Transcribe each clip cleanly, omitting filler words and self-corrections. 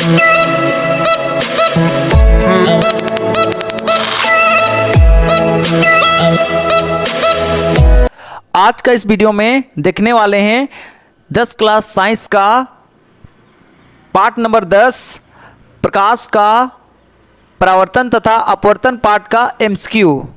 आज का इस वीडियो में देखने वाले हैं 10 क्लास साइंस का पार्ट नंबर 10 प्रकाश का परावर्तन तथा अपवर्तन पार्ट का एमसीक्यू।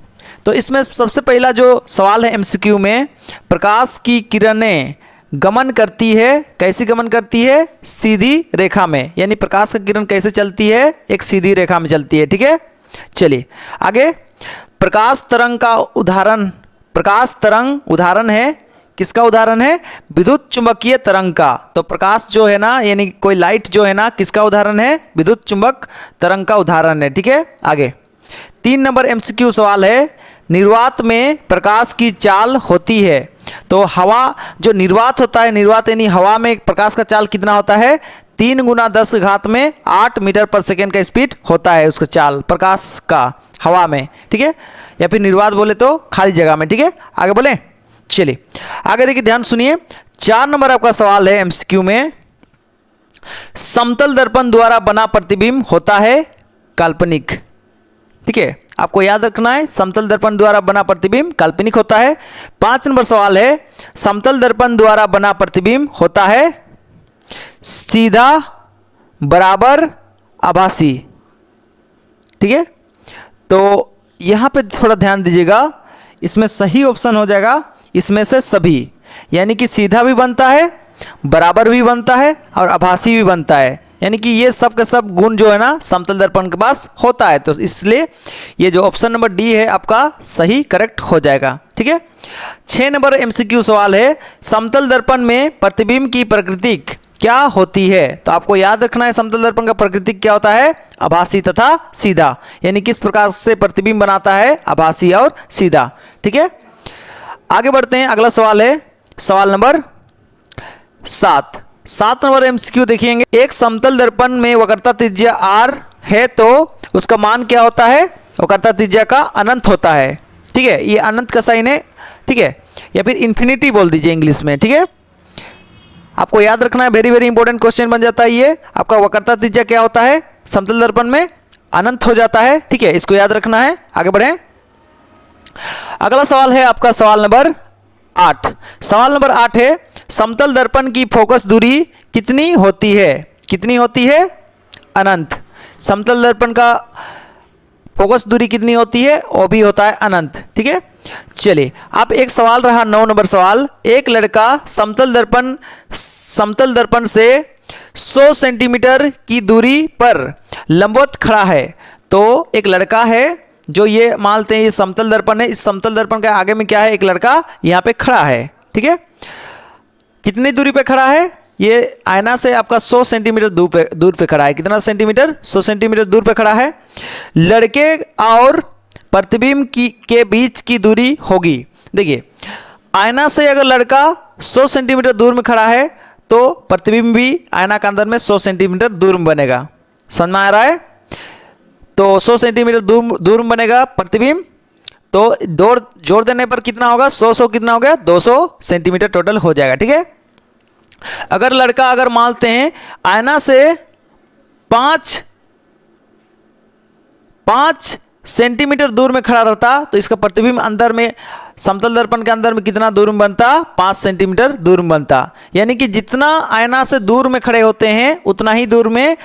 तो इसमें सबसे पहला जो सवाल है एमसीक्यू में, प्रकाश की किरणें गमन करती है, कैसी गमन करती है? सीधी रेखा में, यानी प्रकाश की किरण कैसे चलती है? एक सीधी रेखा में चलती है। ठीक है, चलिए आगे। प्रकाश तरंग का उदाहरण, प्रकाश तरंग उदाहरण है, किसका उदाहरण है? विद्युत चुंबकीय तरंग का। तो प्रकाश जो है ना, यानी कोई लाइट जो है ना, किसका उदाहरण है? विद्युत चुंबक तरंग का उदाहरण है। ठीक है, आगे 3 नंबर एमसीक्यू सवाल है, निर्वात में प्रकाश की चाल होती है। तो हवा जो निर्वात होता है, निर्वात यानी हवा में प्रकाश का चाल कितना होता है? 3 × 10⁸ मीटर पर सेकेंड का स्पीड होता है उसका चाल प्रकाश का हवा में। ठीक है, या फिर निर्वात बोले तो खाली जगह में। ठीक है, आगे बोले, चलिए आगे देखिए, ध्यान सुनिए। 4 नंबर आपका सवाल है एमसीक्यू में, समतल दर्पण द्वारा बना प्रतिबिंब होता है काल्पनिक। ठीक है, आपको याद रखना है, समतल दर्पण द्वारा बना प्रतिबिंब काल्पनिक होता है। 5 नंबर सवाल है, समतल दर्पण द्वारा बना प्रतिबिंब होता है सीधा, बराबर, आभासी। ठीक है, तो यहाँ पे थोड़ा ध्यान दीजिएगा, इसमें सही ऑप्शन हो जाएगा इसमें से सभी, यानी कि सीधा भी बनता है, बराबर भी बनता है और आभासी भी बनता है, यानी कि ये सब के सब गुण जो है ना समतल दर्पण के पास होता है। तो इसलिए ये जो ऑप्शन नंबर डी है आपका सही करेक्ट हो जाएगा। ठीक है, 6 नंबर एमसीक्यू सवाल है, समतल दर्पण में प्रतिबिंब की प्रकृति क्या होती है? तो आपको याद रखना है समतल दर्पण का प्रकृति क्या होता है? आभासी तथा सीधा, यानी किस प्रकार से प्रतिबिंब बनाता है? आभासी और सीधा। ठीक है, आगे बढ़ते हैं। अगला सवाल है सवाल नंबर 7 नंबर एमसीक्यू देखिएंगे, एक समतल दर्पण में वक्रता त्रिज्या r है तो उसका मान क्या होता है? वक्रता त्रिज्या का अनंत होता है। ठीक है, ये अनंत का साइन है। ठीक है, या फिर इन्फिनिटी बोल दीजिए इंग्लिश में। ठीक है, आपको याद रखना है, वेरी वेरी इंपॉर्टेंट क्वेश्चन बन जाता है ये। आपका वक्रता त्रिज्या क्या होता है? समतल दर्पण में अनंत हो जाता है। ठीक है, इसको याद रखना है। आगे बढ़ें। अगला सवाल है आपका सवाल नंबर 8। सवाल नंबर 8 है, समतल दर्पण की फोकस दूरी कितनी होती है? कितनी होती है? अनंत। समतल दर्पण का फोकस दूरी कितनी होती है? वो भी होता है अनंत। ठीक है, चलिए आप एक सवाल रहा 9 नंबर सवाल, एक लड़का समतल दर्पण से 100 सेंटीमीटर की दूरी पर लंबवत खड़ा है। तो एक लड़का है जो, ये मानते हैं ये समतल दर्पण है, इस समतल दर्पण के आगे में क्या है? एक लड़का यहाँ पे खड़ा है। ठीक है, कितनी दूरी पे खड़ा है? ये आईना से आपका 100 सेंटीमीटर दूर पे खड़ा है। कितना सेंटीमीटर? 100 सेंटीमीटर दूर पे खड़ा है। लड़के और प्रतिबिंब के बीच की दूरी होगी, देखिए आईना से अगर लड़का 100 सेंटीमीटर दूर में खड़ा है तो प्रतिबिंब भी आईना के अंदर में 100 सेंटीमीटर दूर में बनेगा। समझ में आ रहा है? तो 100 सेंटीमीटर दूर में बनेगा प्रतिबिंब, तो जोड़ देने पर कितना होगा? 100 कितना हो गया? 200 सेंटीमीटर टोटल हो जाएगा। ठीक है, अगर लड़का अगर मानते हैं आईना से 5 सेंटीमीटर दूर में खड़ा रहता तो इसका प्रतिबिंब अंदर में समतल दर्पण के अंदर में कितना दूर में बनता? 5 सेंटीमीटर दूर में बनता। यानी कि जितना आईना से दूर में खड़े होते हैं उतना ही दूर में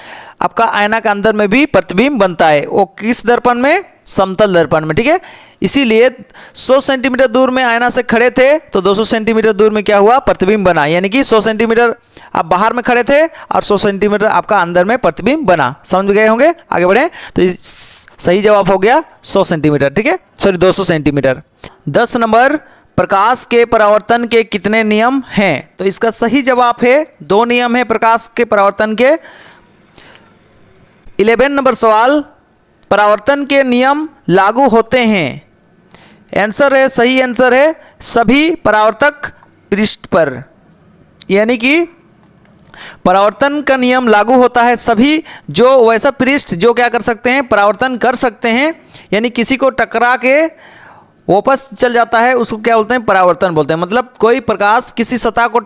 आपका आईना के अंदर में भी प्रतिबिंब बनता है। वो किस दर्पण में? समतल दर्पण में। ठीक है, इसीलिए 100 सेंटीमीटर दूर में आईना से खड़े थे तो 200 सेंटीमीटर दूर में क्या हुआ? प्रतिबिंब बना। यानी कि 100 सेंटीमीटर आप बाहर में खड़े थे और 100 सेंटीमीटर आपका अंदर में प्रतिबिंब बना। समझ गए होंगे? आगे बढ़ें। तो सही जवाब हो गया 100 सेंटीमीटर। ठीक है, सॉरी 200 सेंटीमीटर। 10 नंबर, प्रकाश के परावर्तन के कितने नियम हैं? तो इसका सही जवाब है 2 नियम है प्रकाश के परावर्तन के। 11 नंबर सवाल, परावर्तन के नियम लागू होते हैं। आंसर है, सही आंसर है सभी परावर्तक पृष्ठ पर, यानी कि परावर्तन का नियम लागू होता है सभी जो वैसा पृष्ठ जो क्या कर सकते हैं? परावर्तन कर सकते हैं, यानी किसी को टकरा के वापस चल जाता है उसको क्या बोलते हैं? परावर्तन बोलते हैं। मतलब कोई प्रकाश किसी सतह को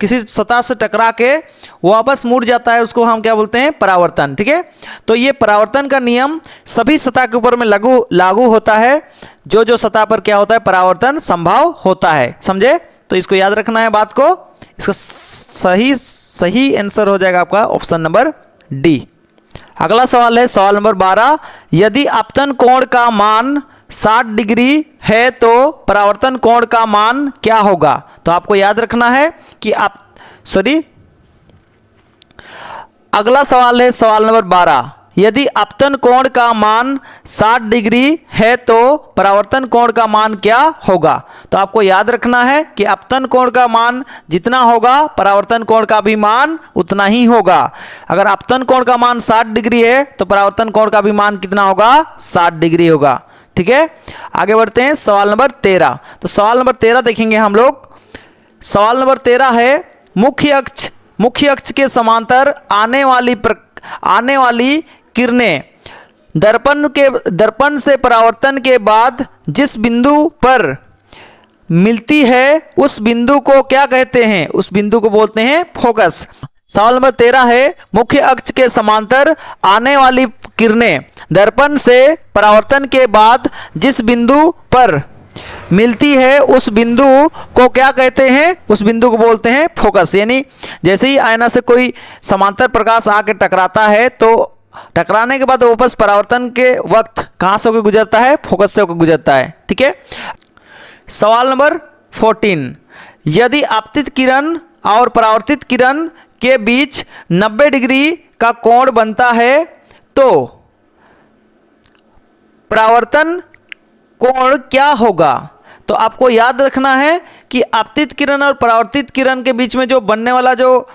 किसी सतह से टकरा के वापस मुड़ जाता है उसको हम क्या बोलते हैं, परावर्तन। ठीक है, तो ये परावर्तन का नियम सभी सतह के ऊपर में लागू होता है जो जो सतह पर क्या होता है, परावर्तन संभव होता है। समझे? तो इसको याद रखना है बात को। इसका सही आंसर हो जाएगा आपका ऑप्शन नंबर डी। अगला सवाल है सवाल नंबर 12, यदि आपतन कोण का मान 60 डिग्री है तो परावर्तन कोण का मान क्या होगा? तो आपको याद रखना है कि अगला सवाल है सवाल नंबर 12, यदि आपतन कोण का मान 60 डिग्री है तो परावर्तन कोण का मान क्या होगा? तो आपको याद रखना है कि आपतन कोण का मान जितना होगा परावर्तन कोण का भी मान उतना ही होगा। अगर आपतन कोण का मान 60 डिग्री है तो परावर्तन कोण का भी मान कितना होगा? 60 डिग्री होगा। ठीक है, आगे बढ़ते हैं सवाल नंबर 13। तो सवाल नंबर 13 देखेंगे हम लोग। सवाल नंबर 13 है मुख्य अक्ष के समांतर आने वाली किरणें दर्पण से परावर्तन के बाद जिस बिंदु पर मिलती है उस बिंदु को क्या कहते हैं? उस बिंदु को बोलते हैं फोकस। सवाल नंबर 13 है मुख्य अक्ष के समांतर आने वाली किरणें दर्पण से परावर्तन के बाद जिस बिंदु पर मिलती है उस बिंदु को क्या कहते हैं? उस बिंदु को बोलते हैं फोकस। यानी जैसे ही आईना से कोई समांतर प्रकाश आके टकराता है तो टकराने के बाद वापस परावर्तन के वक्त कहां से होकर गुजरता है? फोकस से होकर गुजरता है। ठीक है, सवाल नंबर 14, यदि आपतित किरण और परावर्तित किरण के बीच 90 डिग्री का कोण बनता है तो परावर्तन कोण क्या होगा? तो आपको याद रखना है कि आपतित किरण और परावर्तित किरण के बीच में जो बनने वाला जो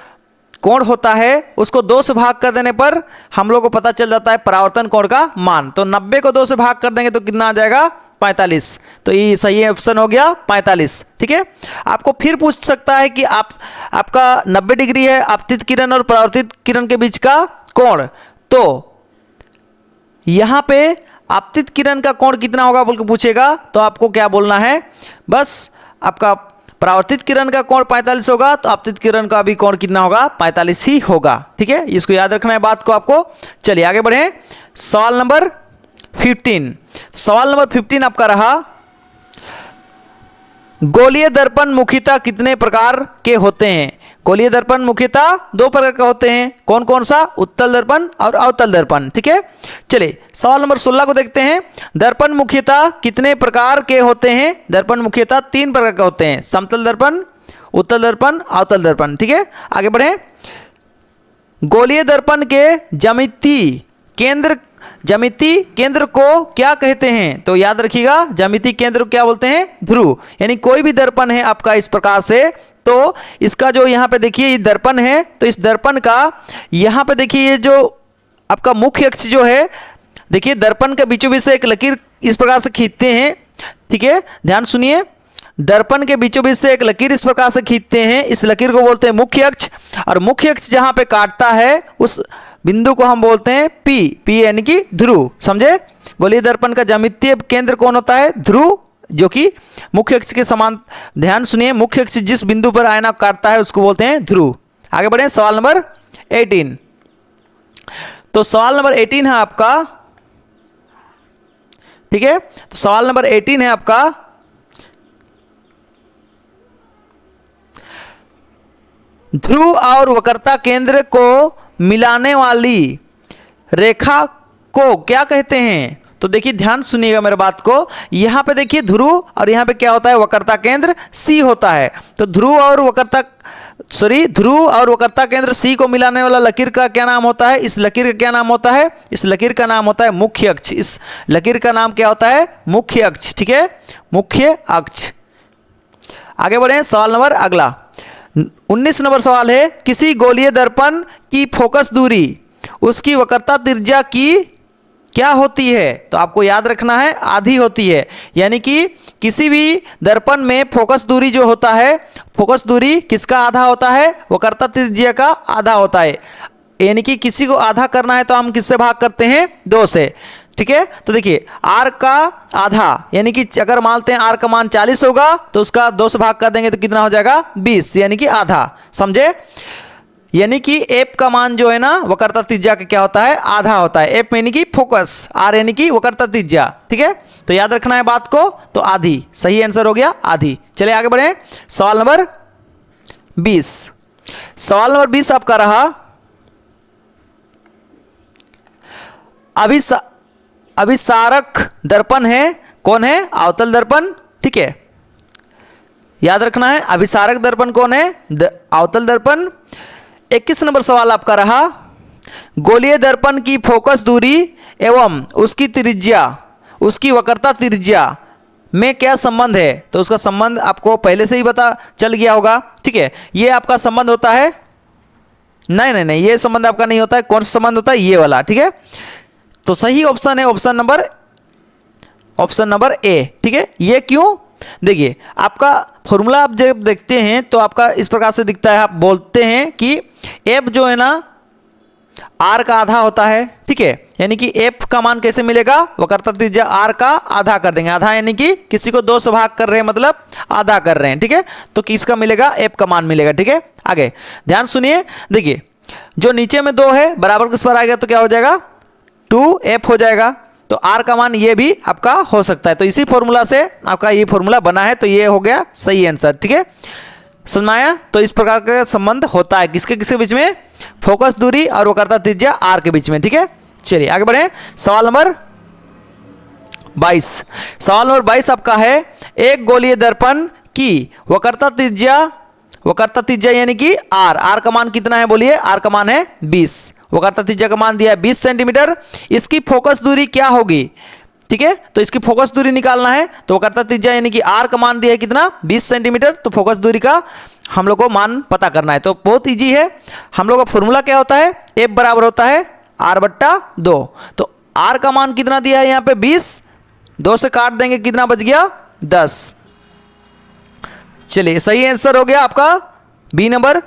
कोण होता है उसको 2 से भाग कर देने पर हम लोग को पता चल जाता है परावर्तन कोण का मान। तो 90 को 2 से भाग कर देंगे तो कितना आ जाएगा? 45। तो ये सही ऑप्शन हो गया 45। ठीक है, आपको फिर पूछ सकता है कि आपका 90 डिग्री है आपतित किरण और परावर्तित किरण के बीच का कोण, तो यहां पे आपतित किरण का कोण कितना होगा बोल के पूछेगा तो आपको क्या बोलना है? बस आपका परावर्तित किरण का कोण 45 होगा तो आपतित किरण का भी कोण कितना होगा? 45 ही होगा। ठीक है, इसको याद रखना है बात को आपको। चलिए आगे बढ़ें। सवाल नंबर 15। सवाल नंबर 15 आपका रहा, गोलीय दर्पण मुख्यतः कितने प्रकार के होते हैं? गोलीय दर्पण मुख्यतः 2 प्रकार के होते हैं। कौन कौन सा? उत्तल दर्पण और अवतल दर्पण। ठीक है, चलिए सवाल नंबर 16 को देखते हैं। दर्पण मुख्यतः कितने प्रकार के होते हैं? दर्पण मुख्यतः 3 प्रकार के होते हैं, समतल दर्पण, उत्तल दर्पण, अवतल दर्पण। ठीक है, आगे बढ़ें। गोलीय दर्पण के ज्यामिति केंद्र को क्या कहते हैं? तो याद रखिएगा ज्यामिति केंद्र को क्या बोलते हैं? ध्रुव। यानी कोई भी दर्पण है आपका इस प्रकार से तो इसका जो यहाँ पे देखिए ये दर्पण है तो इस दर्पण का यहाँ पे देखिए ये जो आपका मुख्य अक्ष जो है, देखिए दर्पण के बीचों बीच से एक लकीर इस प्रकार से खींचते हैं। ठीक है, ध्यान सुनिए, दर्पण के बीचों बीच से एक लकीर इस प्रकार से खींचते हैं, इस लकीर को बोलते हैं मुख्य अक्ष। और मुख्य अक्ष जहाँ पे काटता है उस बिंदु को हम बोलते हैं पी यानी कि ध्रुव। समझे? गोलीय दर्पण का ज्यामितीय केंद्र कौन होता है? ध्रुव, जो कि मुख्य अक्ष के समान। ध्यान सुनिए, मुख्य अक्ष जिस बिंदु पर आयना काटता है उसको बोलते हैं ध्रुव। आगे बढ़ें सवाल नंबर 18। तो सवाल नंबर 18 है आपका। ठीक है, तो सवाल नंबर 18 है आपका, ध्रुव और वक्रता केंद्र को मिलाने वाली रेखा को क्या कहते हैं? तो देखिए ध्यान सुनिएगा मेरे बात को। यहां पे देखिए ध्रुव और यहां पे क्या होता है? वक्रता केंद्र सी होता है। तो ध्रुव और वक्रता केंद्र सी को मिलाने वाला लकीर का क्या नाम होता है? इस लकीर का क्या नाम होता है? इस लकीर का नाम होता है मुख्य अक्ष। इस लकीर का नाम क्या होता है? मुख्य अक्ष। ठीक है, मुख्य अक्ष। आगे बढ़े सवाल नंबर अगला 19 नंबर सवाल है, किसी गोलीय दर्पण की फोकस दूरी उसकी वक्रता त्रिज्या की क्या होती है? तो आपको याद रखना है आधी होती है। यानी कि किसी भी दर्पण में फोकस दूरी जो होता है, फोकस दूरी किसका आधा होता है? वक्रता त्रिज्या का आधा होता है। यानी कि किसी को आधा करना है तो हम किससे भाग करते हैं? 2 से। ठीक है। तो देखिए r का आधा यानी कि अगर मानते हैं r का मान 40 होगा तो उसका 2 से भाग कर देंगे तो कितना हो जाएगा 20 यानी कि आधा, समझे। यानी कि एफ का मान जो है ना वक्रता त्रिज्या का क्या होता है, आधा होता है। एफ यानी कि फोकस, आर यानी कि वक्रता त्रिज्या, ठीक है। तो याद रखना है बात को, तो आधी सही आंसर हो गया, आधी। चलिए आगे बढ़े, सवाल नंबर 20। सवाल नंबर 20 आपका रहा अभिसारक दर्पण है, कौन है, अवतल दर्पण, ठीक है। याद रखना है अभिसारक दर्पण कौन है, अवतल दर्पण। 21 नंबर सवाल आपका रहा गोलीय दर्पण की फोकस दूरी एवं उसकी त्रिज्या, उसकी वक्रता त्रिज्या में क्या संबंध है। तो उसका संबंध आपको पहले से ही पता चल गया होगा, ठीक है। ये आपका संबंध होता है, नहीं, ये संबंध आपका नहीं होता है। कौन सा संबंध होता है, ये वाला, ठीक है। तो सही ऑप्शन है ऑप्शन नंबर ए, ठीक है। ये क्यों, देखिए आपका फॉर्मूला आप जब देखते हैं तो आपका इस प्रकार से दिखता है। आप बोलते हैं कि एफ जो है ना आर का आधा होता है, ठीक है। यानी कि एफ का मान कैसे मिलेगा, वक्रता त्रिज्या आर का आधा कर देंगे। आधा यानी कि किसी को 2 से भाग कर रहे हैं, मतलब आधा कर रहे हैं, ठीक है। तो किसका मिलेगा, एफ का मान मिलेगा, ठीक है। आगे ध्यान सुनिए, देखिए जो नीचे में 2 है बराबर किस पर आएगा तो क्या हो जाएगा 2f हो जाएगा। तो r का मान ये भी आपका हो सकता है। तो इसी फॉर्मूला से आपका ये फॉर्मूला बना है, तो ये हो गया सही आंसर, ठीक है। समझ में आया। तो इस प्रकार का संबंध होता है किसके किसके बीच में, फोकस दूरी और वक्रता त्रिज्या r के बीच में, ठीक है। चलिए आगे बढ़े, सवाल नंबर 22। सवाल नंबर 22 आपका है एक गोलीय दर्पण की वक्रता त्रिज्या यानी कि r का मान कितना है, बोलिए। r का मान है 20, वक्रता त्रिज्या का मान दिया है 20 सेंटीमीटर। इसकी फोकस दूरी क्या होगी, ठीक है। तो इसकी फोकस दूरी निकालना है, तो वक्रता त्रिज्या यानी कि r का मान दिया है कितना 20 सेंटीमीटर। तो फोकस दूरी का हम लोग को मान पता करना है। तो बहुत इजी है, हम लोग का फॉर्मूला क्या होता है, f बराबर होता है r/2। तो r का मान कितना दिया है यहाँ पे 20, 2 से काट देंगे कितना बच गया 10। चलिए सही आंसर हो गया आपका बी नंबर,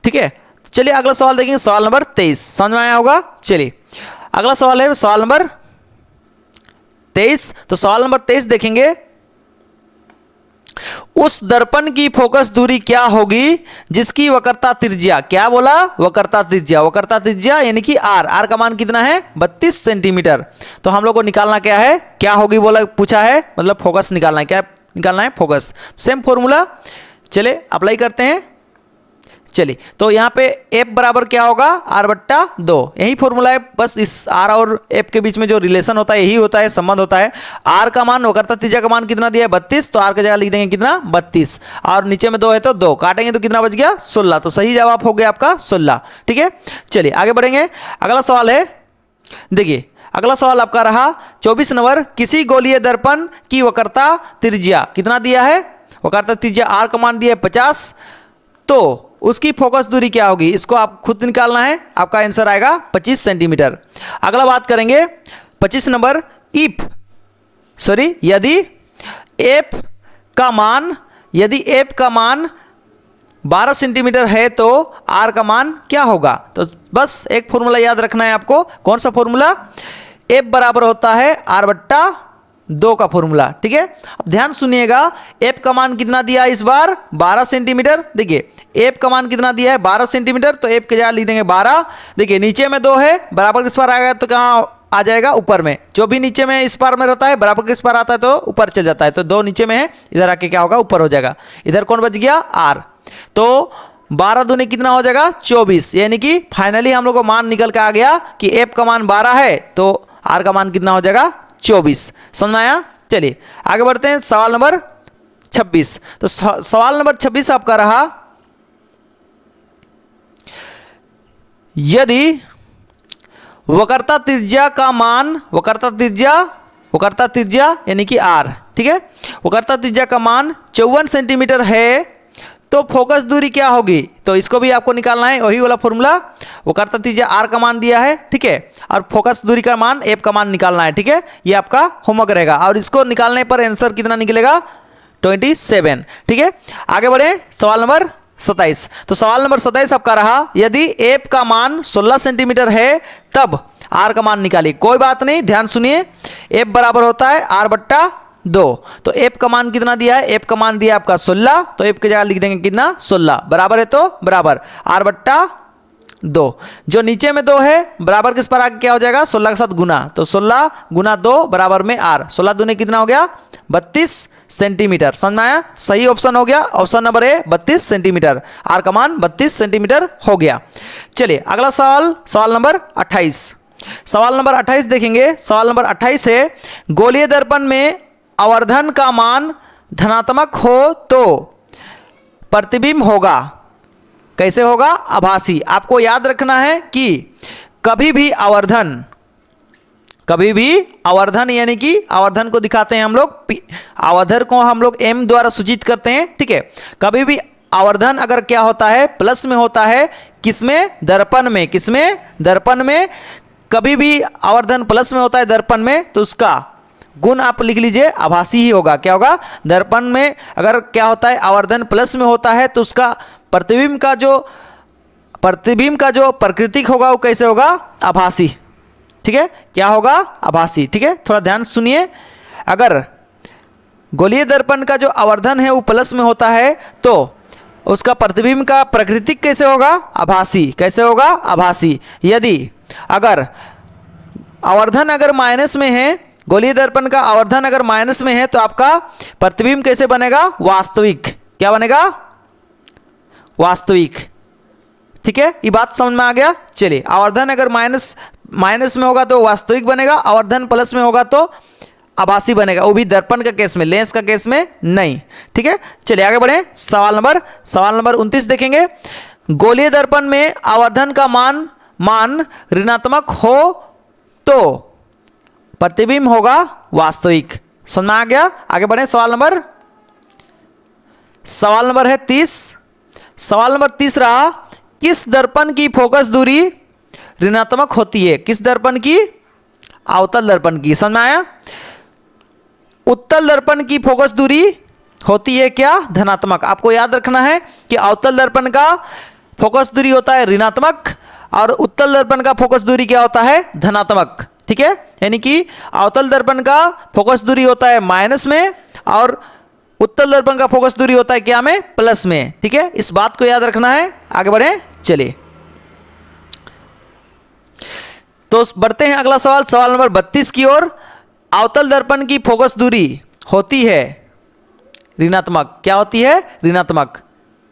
ठीक है। चलिए अगला सवाल देखेंगे, सवाल नंबर 23। समझ में आया होगा। चलिए अगला सवाल है सवाल नंबर 23। तो सवाल नंबर 23 देखेंगे, उस दर्पण की फोकस दूरी क्या होगी जिसकी वक्रता त्रिज्या, क्या बोला, वक्रता त्रिज्या यानी कि r का मान कितना है 32 सेंटीमीटर। तो हम लोग को निकालना क्या है, क्या होगी बोला, पूछा है, मतलब फोकस निकालना है, क्या निकालना है, फोकस। सेम फॉर्मूला, चले अप्लाई करते हैं। चलिए तो यहाँ पे f बराबर क्या होगा r/2, यही फॉर्मूला है। बस इस r और f के बीच में जो रिलेशन होता है यही होता है, संबंध होता है। r का मान वक्रता त्रिज्या का मान कितना दिया है 32, तो r की जगह लिख देंगे कितना 32, और नीचे में 2 है तो 2 काटेंगे तो कितना बच गया 16। तो सही जवाब हो गया आपका 16, ठीक है। चलिए आगे बढ़ेंगे, अगला सवाल है, देखिए अगला सवाल आपका रहा 24 नंबर, किसी गोलीय दर्पण की वक्रता त्रिज्या कितना दिया है, वक्रता त्रिज्या r का मान दिया है 50, तो उसकी फोकस दूरी क्या होगी, इसको आप खुद निकालना है। आपका आंसर आएगा 25 सेंटीमीटर। अगला बात करेंगे 25 नंबर, यदि f का मान 12 सेंटीमीटर है तो r का मान क्या होगा। तो बस एक फॉर्मूला याद रखना है आपको, कौन सा फॉर्मूला, f बराबर होता है r/2 का फॉर्मूला, ठीक है। अब ध्यान सुनिएगा, f का मान कितना दिया है इस बार 12 सेंटीमीटर। देखिए f का मान कितना दिया है 12 सेंटीमीटर, तो f के जगह लिख देंगे 12। देखिए नीचे में 2 है, बराबर किस पर आएगा तो कहाँ आ जाएगा, ऊपर में। जो भी नीचे में इस पार में रहता है बराबर किस पर आता है तो ऊपर चल जाता है। तो 2 नीचे में है, इधर आके क्या होगा, ऊपर हो जाएगा। इधर कौन बच गया, r। तो 12 दूनी कितना हो जाएगा 24, यानी कि फाइनली हम लोग को मान निकल के आ गया कि f का मान 12 है तो r का मान कितना हो जाएगा 24। समझ में आया। चलिए आगे बढ़ते हैं, सवाल नंबर 26। तो सवाल नंबर 26 आपका रहा, यदि वक्रता त्रिज्या का मान, वक्रता त्रिज्या यानी कि r, ठीक है, वक्रता त्रिज्या का मान 54 सेंटीमीटर है तो फोकस दूरी क्या होगी। तो इसको भी आपको निकालना है, वही वाला फॉर्मूला, वक्रता त्रिज्या r का मान दिया है, ठीक है, और फोकस दूरी का मान f का मान निकालना है, ठीक है। ये आपका होमवर्क रहेगा, और इसको निकालने पर आंसर कितना निकलेगा 27, ठीक है। आगे बढ़े, सवाल नंबर 27। तो सवाल नंबर 27 आपका रहा, यदि एफ का मान 16 सेंटीमीटर है तब आर का मान निकालिए। कोई बात नहीं, ध्यान सुनिए, एफ बराबर होता है आर बट्टा 2। तो एफ का मान कितना दिया है, एफ का मान दिया आपका 16, तो एफ की जगह लिख देंगे कितना 16, बराबर है तो बराबर आर बट्टा 2। जो नीचे में 2 है बराबर किस पर आगे क्या हो जाएगा, 16 के साथ गुना, तो 16 गुना 2 बराबर में आर, 16 दूने कितना हो गया 32 सेंटीमीटर। समझ में आया, सही ऑप्शन हो गया, option number A 32 centimetre, R का मान 32 सेंटीमीटर हो गया। चलिए अगला सवाल, सवाल नंबर 28। सवाल नंबर 28 देखेंगे। सवाल नंबर 28 है, गोलीय दर्पण में आवर्धन का मान धनात्मक हो तो प्रतिबिंब होगा, कैसे होगा, आभासी। आपको याद रखना है कि कभी भी आवर्धन यानी कि आवर्धन को दिखाते हैं हम लोग, आवर्धन को हम लोग m द्वारा सूचित करते हैं, ठीक है। कभी भी आवर्धन अगर क्या होता है, प्लस में होता है, किसमें, दर्पण में, किसमें, दर्पण में। कभी भी आवर्धन प्लस में होता है दर्पण में, तो उसका गुण आप लिख लीजिए आभासी ही होगा। क्या होगा, दर्पण में अगर क्या होता है, आवर्धन प्लस में होता है तो उसका प्रतिबिंब का जो प्रकृतिक होगा वो कैसे होगा, आभासी, ठीक है। क्या होगा, आभासी, ठीक है। थोड़ा ध्यान सुनिए, अगर गोलीय दर्पण का जो आवर्धन है वो प्लस में होता है तो उसका प्रतिबिंब का प्रकृतिक कैसे होगा, आभासी, कैसे होगा, आभासी। यदि अगर आवर्धन अगर माइनस में है, गोलीय दर्पण का आवर्धन अगर माइनस में है तो आपका प्रतिबिंब कैसे बनेगा, वास्तविक। क्या बनेगा, वास्तविक, ठीक है। ये बात समझ में आ गया। चलिए, आवर्धन अगर माइनस में होगा तो वास्तविक बनेगा, आवर्धन प्लस में होगा तो आभासी बनेगा, वो भी दर्पण का केस में, लेंस का केस में नहीं, ठीक है। चलिए आगे बढ़े, सवाल नंबर 29 देखेंगे। गोलीय दर्पण में आवर्धन का मान ऋणात्मक हो तो प्रतिबिंब होगा वास्तविक। समझ में आ गया। आगे बढ़े, सवाल नंबर है 30। सवाल नंबर 30 रहा, किस दर्पण की फोकस दूरी ऋणात्मक होती है, किस दर्पण की, अवतल दर्पण की। समझ में आया। उत्तल दर्पण की फोकस दूरी होती है क्या, धनात्मक। आपको याद रखना है कि अवतल दर्पण का फोकस दूरी होता है ऋणात्मक और उत्तल दर्पण का फोकस दूरी क्या होता है, धनात्मक, ठीक है। यानी कि अवतल दर्पण का फोकस दूरी होता है माइनस में और उत्तल दर्पण का फोकस दूरी होता है क्या में, प्लस में, ठीक है। इस बात को याद रखना है। आगे बढ़े, चलिए तो बढ़ते हैं अगला सवाल, सवाल नंबर 32 की ओर। अवतल दर्पण की फोकस दूरी होती है ऋणात्मक। क्या होती है, ऋणात्मक,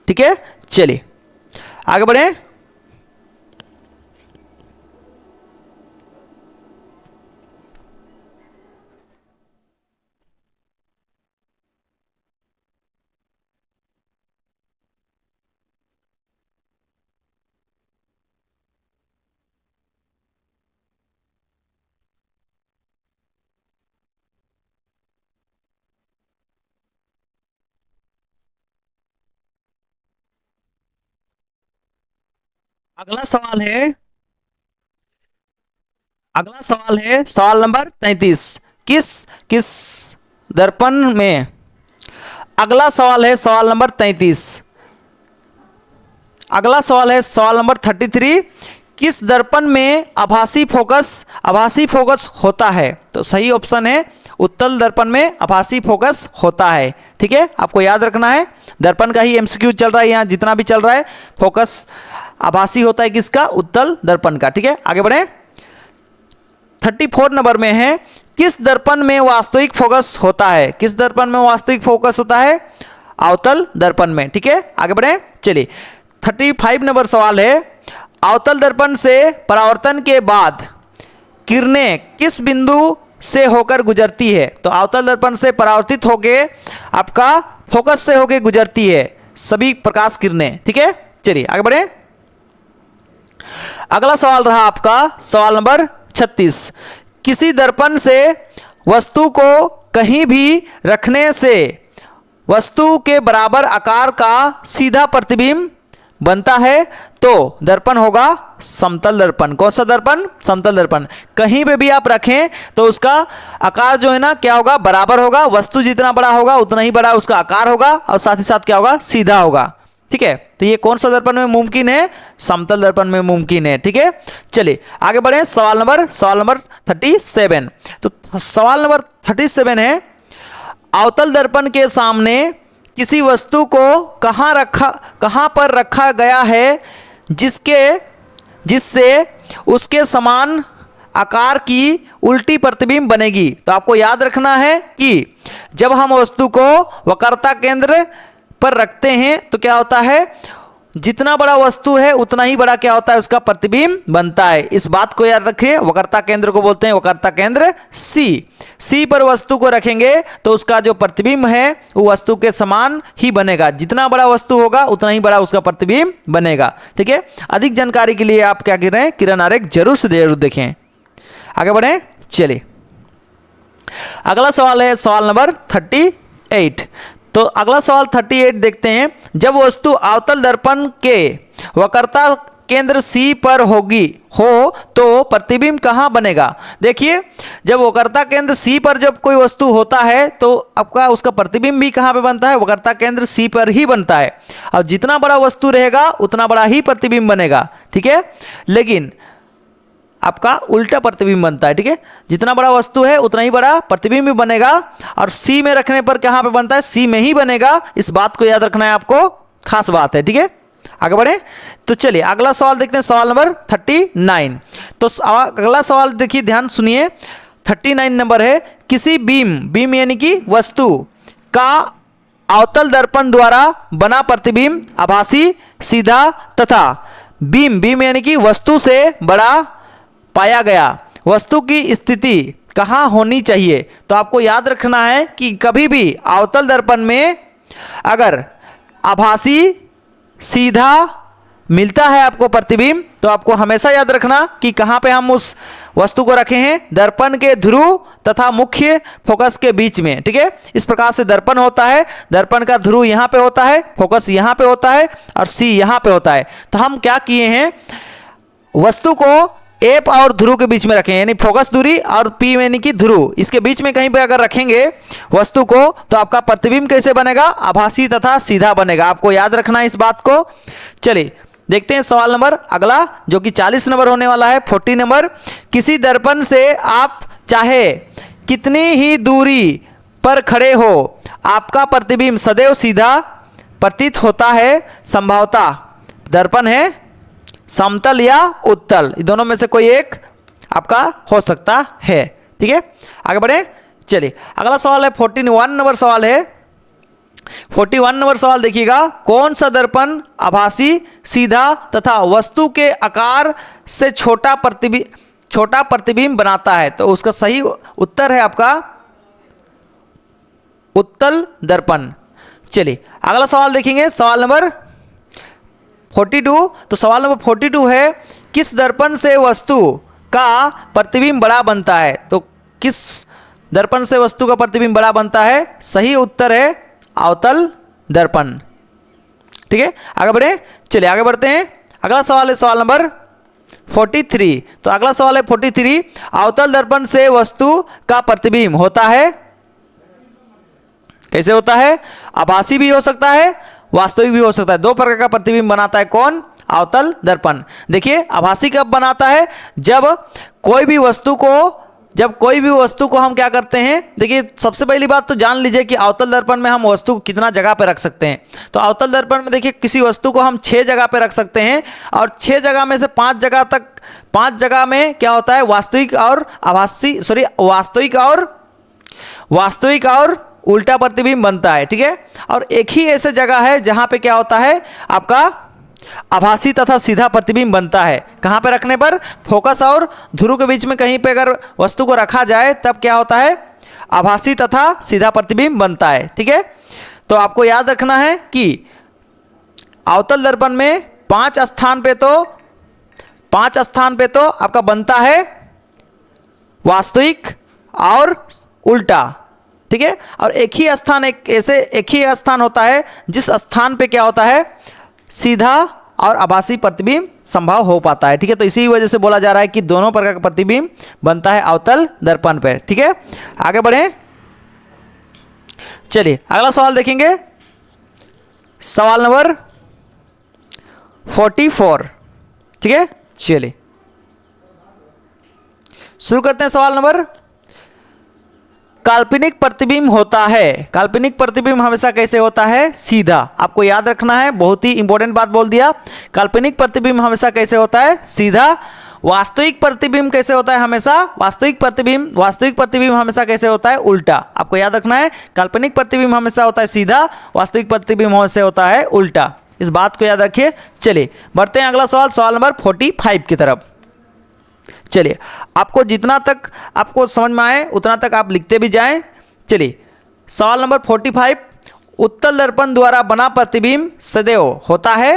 ठीक है। चलिए आगे बढ़े। अगला सवाल है सवाल नंबर 33। किस दर्पण में, अगला सवाल है सवाल नंबर 33। अगला सवाल है सवाल नंबर 33। किस दर्पण में आभासी फोकस होता है। तो सही ऑप्शन है उत्तल दर्पण में आभासी फोकस होता है, ठीक है। आपको याद रखना है, दर्पण का ही एमसीक्यू चल रहा है यहाँ, जितना भी चल रहा है फोकस आभासी होता है किसका, उत्तल दर्पण का, ठीक है। आगे बढ़े, 34 नंबर में है, किस दर्पण में वास्तविक फोकस होता है, किस दर्पण में वास्तविक फोकस होता है, अवतल दर्पण में, ठीक है। आगे बढ़े, चलिए 35 नंबर सवाल है, अवतल दर्पण से परावर्तन के बाद किरणें किस बिंदु से होकर गुजरती है। तो अवतल दर्पण से परावर्तित होके आपका फोकस से होकर गुजरती है सभी प्रकाश किरणें, ठीक है। चलिए आगे बढ़े। अगला सवाल रहा आपका सवाल नंबर 36। किसी दर्पण से वस्तु को कहीं भी रखने से वस्तु के बराबर आकार का सीधा प्रतिबिंब बनता है तो दर्पण होगा समतल दर्पण। कौन सा दर्पण, समतल दर्पण। कहीं पे भी आप रखें तो उसका आकार जो है ना क्या होगा, बराबर होगा। वस्तु जितना बड़ा होगा उतना ही बड़ा उसका आकार होगा और साथ ही साथ क्या होगा, सीधा होगा, ठीक है, तो ये कौन सा दर्पण में मुमकिन है? समतल दर्पण में मुमकिन है। ठीक है, चलिए आगे बढ़े। सवाल नंबर 37। तो सवाल नंबर 37 है, अवतल दर्पण के सामने किसी वस्तु को कहाँ पर रखा गया है जिससे उसके समान आकार की उल्टी प्रतिबिंब बनेगी। तो आपको याद रखना है कि जब हम वस्तु को वक्रता केंद्र पर रखते हैं तो क्या होता है, जितना बड़ा वस्तु है उतना ही बड़ा क्या होता है, उसका प्रतिबिंब बनता है। इस बात को याद रखिए। वक्रता केंद्र को बोलते हैं वक्रता केंद्र सी पर वस्तु को रखेंगे तो उसका जो प्रतिबिंब है वो वस्तु के समान ही बनेगा। जितना बड़ा वस्तु होगा उतना ही बड़ा उसका प्रतिबिंब बनेगा। ठीक है, अधिक जानकारी के लिए आप क्या कर रहे हैं, किरण आरेख जरूर से जरूर देखें। आगे बढ़े, चलिए अगला सवाल है सवाल नंबर 38। तो अगला सवाल 38 देखते हैं। जब वस्तु अवतल दर्पण के वक्रता केंद्र सी पर हो तो प्रतिबिंब कहाँ बनेगा। देखिए, जब वक्रता केंद्र सी पर जब कोई वस्तु होता है तो आपका उसका प्रतिबिंब भी कहाँ पे बनता है, वक्रता केंद्र सी पर ही बनता है। और जितना बड़ा वस्तु रहेगा उतना बड़ा ही प्रतिबिंब बनेगा। ठीक है, लेकिन आपका उल्टा प्रतिबिंब बनता है। ठीक है, जितना बड़ा वस्तु है उतना ही बड़ा प्रतिबिंब भी बनेगा और सी में रखने पर कहाँ पे बनता है, सी में ही बनेगा। इस बात को याद रखना है आपको, खास बात है। ठीक है, आगे बढ़े। तो चलिए अगला सवाल देखते हैं, सवाल नंबर 39। तो अगला सवाल देखिए, ध्यान सुनिए। 39 नंबर है, किसी बीम यानी कि वस्तु का अवतल दर्पण द्वारा बना प्रतिबिंब आभासी, सीधा तथा बीम यानी कि वस्तु से बड़ा पाया गया वस्तु की स्थिति कहाँ होनी चाहिए। तो आपको याद रखना है कि कभी भी अवतल दर्पण में अगर आभासी, सीधा मिलता है आपको प्रतिबिंब, तो आपको हमेशा याद रखना कि कहाँ पे हम उस वस्तु को रखे हैं, दर्पण के ध्रुव तथा मुख्य फोकस के बीच में। ठीक है, इस प्रकार से दर्पण होता है, दर्पण का ध्रुव यहाँ पे होता है, फोकस यहाँ पे होता है और सी यहाँ पे होता है। तो हम क्या किए हैं, वस्तु को एप और ध्रुव के बीच में रखें, यानी फोकस दूरी और पी यानी कि ध्रुव, इसके बीच में कहीं पे अगर रखेंगे वस्तु को तो आपका प्रतिबिंब कैसे बनेगा, आभासी तथा सीधा बनेगा। आपको याद रखना है इस बात को। चलिए देखते हैं सवाल नंबर अगला, जो कि 40 नंबर होने वाला है। 40 नंबर, किसी दर्पण से आप चाहे कितनी ही दूरी पर खड़े हो आपका प्रतिबिंब सदैव सीधा प्रतीत होता है। संभवतः दर्पण है समतल या उत्तल, दोनों में से कोई एक आपका हो सकता है। ठीक है, आगे बढ़े। चलिए अगला सवाल है 41 नंबर सवाल है। 41 नंबर सवाल देखिएगा, कौन सा दर्पण आभासी, सीधा तथा वस्तु के आकार से छोटा प्रतिबिंब बनाता है। तो उसका सही उत्तर है आपका उत्तल दर्पण। चलिए अगला सवाल देखेंगे, सवाल नंबर 42। तो सवाल नंबर 42 है, किस दर्पण से वस्तु का प्रतिबिंब बड़ा बनता है। तो किस दर्पण से वस्तु का प्रतिबिंब बड़ा बनता है, सही उत्तर है अवतल दर्पण। ठीक है, आगे बढ़े। चलिए आगे बढ़ते हैं। अगला सवाल है सवाल नंबर 43। तो अगला सवाल है 43, अवतल दर्पण से वस्तु का प्रतिबिंब होता है, कैसे होता है, आभासी भी हो सकता है, वास्तविक भी हो सकता है। दो प्रकार का प्रतिबिंब बनाता है कौन, अवतल दर्पण। देखिए आभासी कब बनाता है, जब कोई भी वस्तु को हम क्या करते हैं। देखिए सबसे पहली बात तो जान लीजिए कि अवतल दर्पण में हम वस्तु को कितना जगह पे रख सकते हैं। तो अवतल दर्पण में देखिए किसी वस्तु को हम 6 जगह पे रख सकते हैं और 6 जगह में से 5 जगह में क्या होता है, वास्तविक और उल्टा प्रतिबिंब बनता है। ठीक है, और एक ही ऐसे जगह है जहां पे क्या होता है, आपका आभासी तथा सीधा प्रतिबिंब बनता है। कहां पे रखने पर, फोकस और ध्रुव के बीच में कहीं पे अगर वस्तु को रखा जाए तब क्या होता है, आभासी तथा सीधा प्रतिबिंब बनता है। ठीक है, तो आपको याद रखना है कि अवतल दर्पण में 5 स्थान पे तो आपका बनता है वास्तविक और उल्टा। ठीक है, और एक ही स्थान होता है जिस स्थान पे क्या होता है, सीधा और आभासी प्रतिबिंब संभव हो पाता है। ठीक है, तो इसी वजह से बोला जा रहा है कि दोनों प्रकार का प्रतिबिंब बनता है अवतल दर्पण पर। ठीक है, आगे बढ़ें। चलिए अगला सवाल देखेंगे, सवाल नंबर 44। ठीक है, चलिए शुरू करते हैं। सवाल नंबर, काल्पनिक प्रतिबिंब होता है, काल्पनिक प्रतिबिंब हमेशा कैसे होता है? सीधा। आपको याद रखना है, बहुत ही इंपॉर्टेंट बात बोल दिया। काल्पनिक प्रतिबिंब हमेशा कैसे होता है? सीधा। वास्तविक प्रतिबिंब कैसे होता है? हमेशा वास्तविक प्रतिबिंब हमेशा कैसे होता है? उल्टा। आपको याद रखना है, काल्पनिक प्रतिबिंब हमेशा होता है सीधा, वास्तविक प्रतिबिंब हमेशा होता है उल्टा। इस बात को याद रखिए। चलिए बढ़ते हैं अगला सवाल, सवाल नंबर 45 की तरफ। चलिए, आपको जितना तक आपको समझ में आए उतना तक आप लिखते भी जाएं। चलिए सवाल नंबर 45, उत्तल दर्पण द्वारा बना प्रतिबिंब सदैव होता है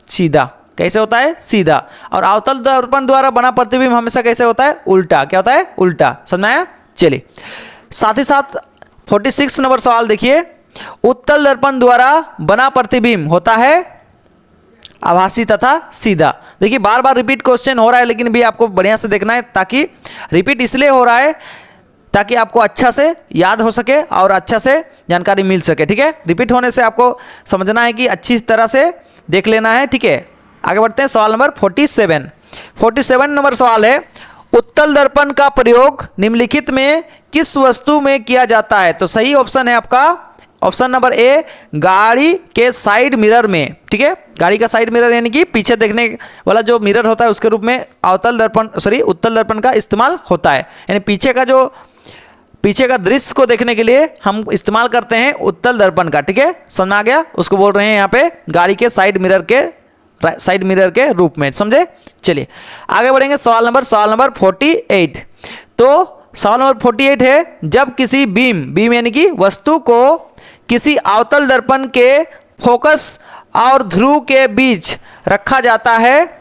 सीधा। कैसे होता है? सीधा। और अवतल दर्पण द्वारा बना प्रतिबिंब हमेशा कैसे होता है? उल्टा। क्या होता है? उल्टा। समझ में आया? चलिए साथ ही साथ 46 नंबर सवाल देखिए, उत्तल दर्पण द्वारा बना प्रतिबिंब होता है आभासी तथा सीधा। देखिए बार बार रिपीट क्वेश्चन हो रहा है, लेकिन भी आपको बढ़िया से देखना है, ताकि रिपीट इसलिए हो रहा है ताकि आपको अच्छा से याद हो सके और अच्छा से जानकारी मिल सके। ठीक है, रिपीट होने से आपको समझना है कि अच्छी तरह से देख लेना है। ठीक है, आगे बढ़ते हैं। सवाल नंबर 47 नंबर सवाल है, उत्तल दर्पण का प्रयोग निम्नलिखित में किस वस्तु में किया जाता है? तो सही ऑप्शन है आपका ऑप्शन नंबर ए, गाड़ी के साइड मिरर में। ठीक है, गाड़ी का साइड मिरर यानी कि पीछे देखने वाला जो मिरर होता है उसके रूप में उत्तल दर्पण का इस्तेमाल होता है। यानी पीछे का दृश्य को देखने के लिए हम इस्तेमाल करते हैं उत्तल दर्पण का। ठीक है, समझ आ गया? उसको बोल रहे हैं यहाँ पे गाड़ी के साइड मिरर के रूप में। समझे? चलिए आगे बढ़ेंगे। सवाल नंबर 48। तो सवाल नंबर 48 है, जब किसी बीम यानी कि वस्तु को किसी अवतल दर्पण के फोकस और ध्रुव के बीच रखा जाता है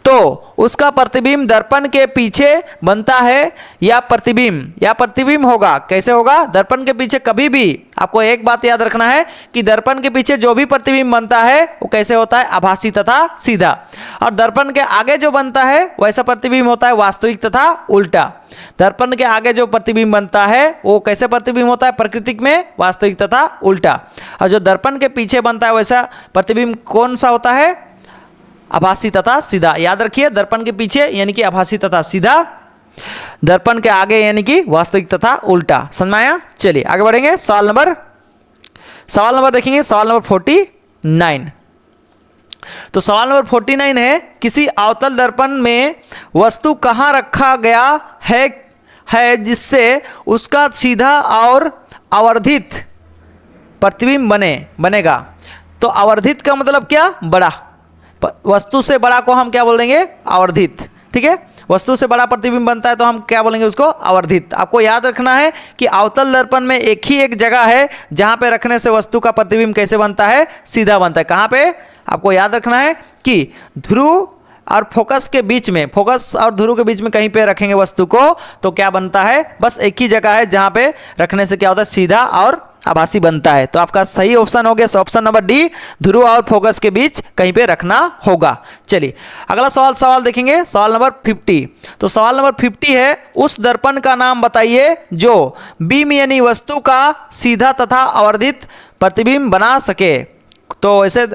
तो उसका प्रतिबिंब दर्पण के पीछे बनता है या प्रतिबिंब होगा। कैसे होगा? दर्पण के पीछे कभी भी आपको एक बात याद रखना है कि दर्पण के पीछे जो भी प्रतिबिंब बनता है वो कैसे होता है? आभासी तथा सीधा। और दर्पण के आगे जो बनता है वैसा प्रतिबिंब होता है वास्तविक तथा उल्टा। दर्पण के आगे जो प्रतिबिंब बनता है वो कैसे प्रतिबिंब होता है? प्राकृतिक में वास्तविक तथा उल्टा। और जो दर्पण के पीछे बनता है वैसा प्रतिबिंब कौन सा होता है? आभासी तथा सीधा। याद रखिए, दर्पण के पीछे यानी कि आभासी तथा सीधा, दर्पण के आगे यानी कि वास्तविक तथा उल्टा। समझ में आया? चलिए आगे बढ़ेंगे। सवाल नंबर देखेंगे, सवाल नंबर 49। तो सवाल नंबर 49 है, किसी अवतल दर्पण में वस्तु कहाँ रखा गया है जिससे उसका सीधा और आवर्धित प्रतिबिंब बनेगा। तो आवर्धित का मतलब क्या? बड़ा। वस्तु से बड़ा को हम क्या बोल देंगे? आवर्धित। ठीक है, वस्तु से बड़ा प्रतिबिंब बनता है तो हम क्या बोलेंगे? उसको आवर्धित। आपको याद रखना है कि अवतल दर्पण में एक जगह है जहां पे रखने से वस्तु का प्रतिबिंब कैसे बनता है? सीधा बनता है। कहां पे? आपको याद रखना है कि ध्रुव और फोकस के बीच में, फोकस और ध्रुव के बीच में कहीं पे रखेंगे वस्तु को तो क्या बनता है? बस एक ही जगह है जहां पे रखने से क्या होता है? सीधा और आभासी बनता है। तो आपका सही ऑप्शन हो गया ऑप्शन नंबर डी, ध्रुव और फोकस के बीच कहीं पे रखना होगा। चलिए अगला सवाल देखेंगे, सवाल नंबर 50। तो सवाल नंबर 50 है, उस दर्पण का नाम बताइए जो बीम यानी वस्तु का सीधा तथा आवर्धित प्रतिबिंब बना सके। तो ऐसे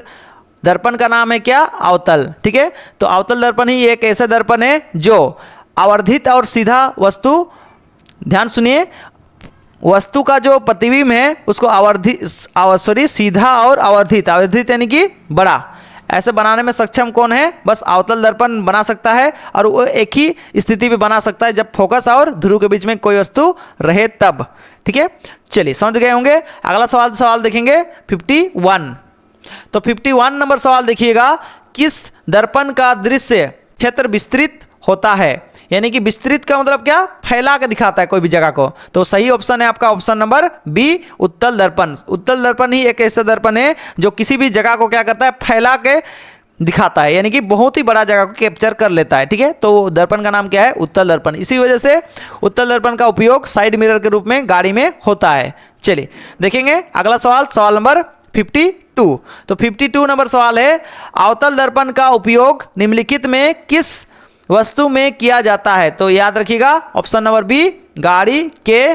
दर्पण का नाम है क्या? अवतल। ठीक है, तो अवतल दर्पण ही एक ऐसे दर्पण है जो आवर्धित और सीधा वस्तु, ध्यान सुनिए, वस्तु का जो प्रतिबिंब है उसको सीधा और आवर्धित यानी कि बड़ा, ऐसे बनाने में सक्षम कौन है? बस अवतल दर्पण बना सकता है, और वो एक ही स्थिति पे बना सकता है जब फोकस और ध्रुव के बीच में कोई वस्तु रहे तब। ठीक है, चलिए समझ गए होंगे। अगला सवाल देखेंगे 51। तो 51 नंबर सवाल देखिएगा, किस दर्पण का दृश्य क्षेत्र विस्तृत होता है? यानी कि विस्तृत का मतलब क्या? फैला के दिखाता है कोई भी जगह को। तो सही ऑप्शन है आपका ऑप्शन नंबर बी, उत्तल दर्पण। उत्तल दर्पण ही एक ऐसा दर्पण है जो किसी भी जगह को क्या करता है? फैला के दिखाता है, यानी कि बहुत ही बड़ा जगह को कैप्चर कर लेता है। ठीक है, तो दर्पण का नाम क्या है? उत्तल दर्पण। इसी वजह से उत्तल दर्पण का उपयोग साइड मिरर के रूप में गाड़ी में होता है। चलिए देखेंगे अगला सवाल नंबर 52। तो 52 नंबर सवाल है, अवतल दर्पण का उपयोग निम्नलिखित में किस वस्तु में किया जाता है? तो याद रखिएगा ऑप्शन नंबर बी, गाड़ी के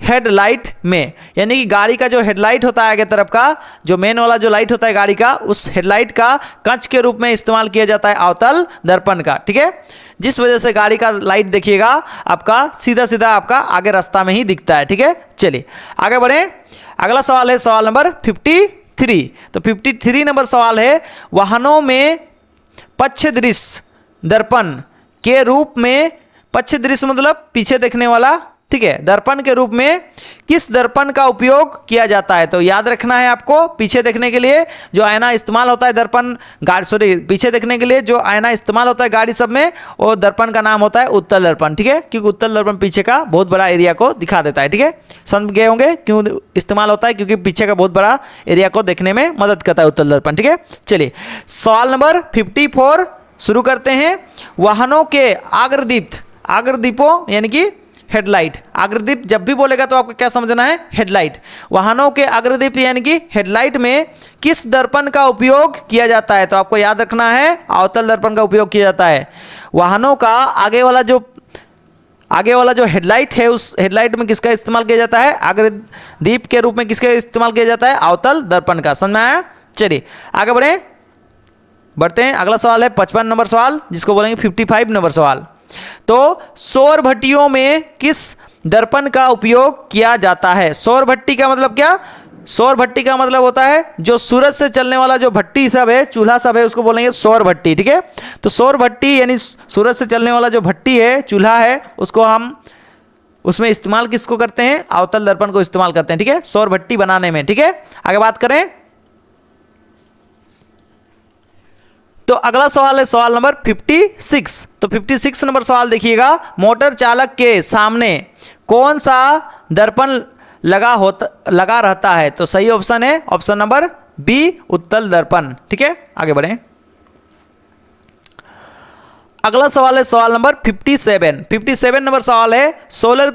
हेडलाइट में, यानी कि गाड़ी का जो हेडलाइट होता है आगे तरफ का, जो मेन वाला जो लाइट होता है गाड़ी का, उस हेडलाइट का कांच के रूप में इस्तेमाल किया जाता है अवतल दर्पण का। ठीक है, जिस वजह से गाड़ी का लाइट देखिएगा आपका सीधा सीधा आपका आगे रास्ता में ही दिखता है। ठीक है, चलिए आगे बढ़े। अगला सवाल है सवाल नंबर 53। तो 53 नंबर सवाल है, वाहनों में पक्ष दृश्य दर्पण के रूप में, पक्ष दृश्य मतलब पीछे देखने वाला, ठीक है, दर्पण के रूप में किस दर्पण का उपयोग किया जाता है? तो याद रखना है आपको, पीछे देखने के लिए जो आईना इस्तेमाल होता है दर्पण गाड़ी, पीछे देखने के लिए जो आईना इस्तेमाल होता है गाड़ी सब में, वो दर्पण का नाम होता है उत्तल दर्पण। ठीक है, क्योंकि उत्तल दर्पण पीछे का बहुत बड़ा एरिया को दिखा देता है। ठीक है, समझ गए होंगे क्यों इस्तेमाल होता है, क्योंकि पीछे का बहुत बड़ा एरिया को देखने में मदद करता है उत्तल दर्पण। ठीक है, चलिए सवाल नंबर 54 शुरू करते हैं। वाहनों के अग्रदीपों यानी कि हेडलाइट, अग्रदीप जब भी बोलेगा तो आपको क्या समझना है? हेडलाइट। वाहनों के अग्रदीप यानी कि हेडलाइट में किस दर्पण का उपयोग किया जाता है? तो आपको याद रखना है अवतल दर्पण का उपयोग किया जाता है। वाहनों का आगे वाला जो हेडलाइट है, उस हेडलाइट में किसका इस्तेमाल किया जाता है? अग्रदीप के रूप में किसका इस्तेमाल किया जाता है? अवतल दर्पण का। समझ में आया? चलिए आगे बढ़ते हैं। अगला सवाल है 55 नंबर सवाल, जिसको बोलेंगे 55 नंबर सवाल। तो सौर भट्टियों में किस दर्पण का उपयोग किया जाता है? सौर भट्टी का मतलब क्या? सौर भट्टी का मतलब होता है जो सूरज से चलने वाला जो भट्टी सब है, चूल्हा सब है, उसको बोलेंगे सौर भट्टी। ठीक है, तो सौर भट्टी यानी सूरज से चलने वाला जो भट्टी है, चूल्हा है, उसको हम उसमें इस्तेमाल किसको करते हैं? अवतल दर्पण को इस्तेमाल करते हैं। ठीक है, सौर भट्टी बनाने में। ठीक है, आगे बात करें तो अगला सवाल है सवाल नंबर 56। तो 56 नंबर सवाल देखिएगा, मोटर चालक के सामने कौन सा दर्पण लगा रहता है? तो सही ऑप्शन है ऑप्शन नंबर बी, उत्तल दर्पण। ठीक है, आगे बढ़ें। अगला सवाल है सवाल नंबर 57 नंबर सवाल है, सोलर